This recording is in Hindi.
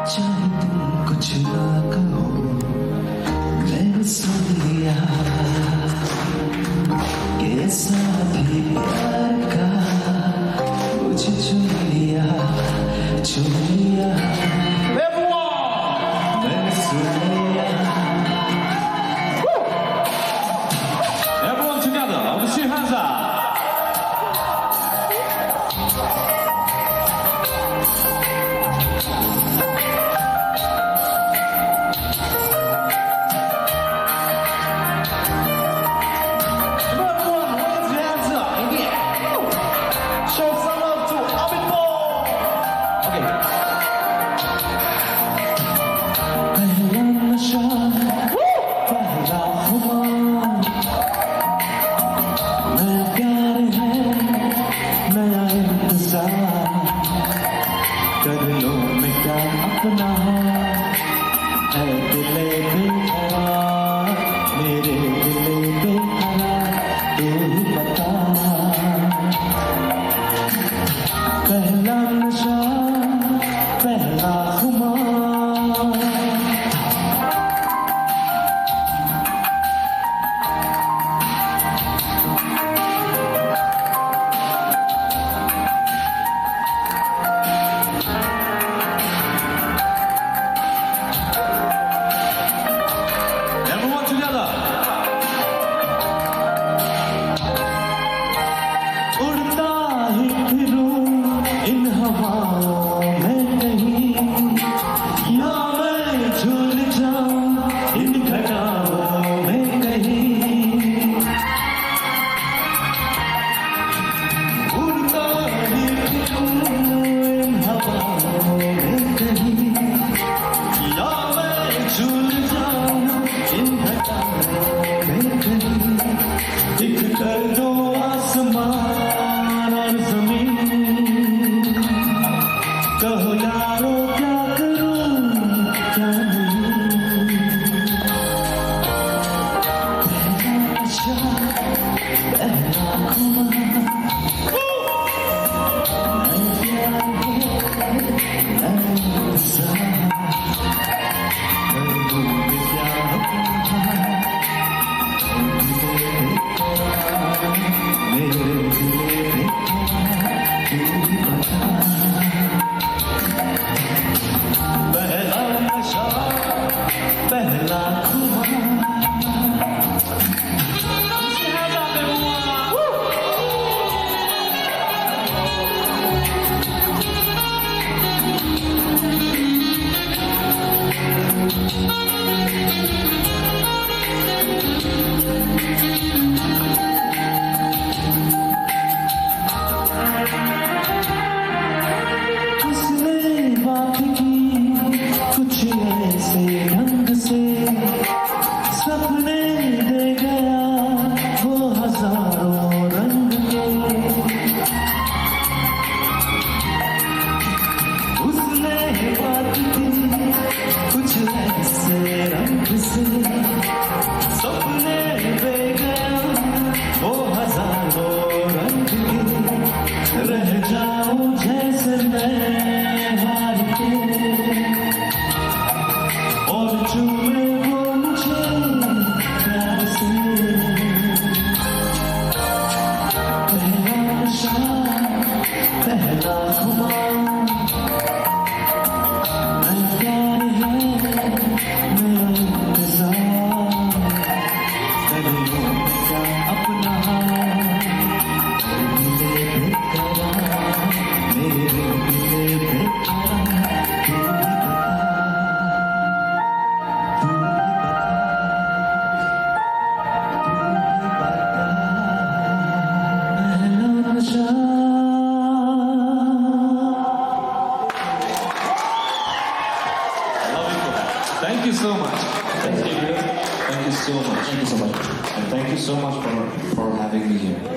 चाहे तुम कुछ ना कहो, मैंने सुन लिया कैसा भी प्यार का, मुझे चुन लिया मैंने सुन लिया। Everyone together, I want to see your hands up. कर लो मैं क्या अपना है दिले बेकरार, मेरे दिले बेकरार, तू ही बता। पहला नशा पहला खुमार, कर दो आसमान और ज़मीन, कहो यारो क्या करूं क्या नहीं। पहला नशा पहला खुमार, मैं प्यार है मैं इंतज़ार, कर दूं मैं क्या अपना मेरे दिले बेकरार, तू ही बता। पहला नशा पहला खुमार। ऐसे ढंग से सपने दे गया वो हजारों रंग के, उसने बात की कुछ ऐसे रंग से, सपने दे गया वो हजारों रंग के, रह जाऊं जैसे मैं हार के, और चूमे वो मुझे प्यार से। पहला नशा पहला खुमार, मैं प्यार है मैं इंतज़ार, कर लो क्या अपना दिले बेकरार, मेरे दिले बेकरार, तू ही बता। Thank you so much. Thank you so much. Thank you so much. And thank you so much for having me here.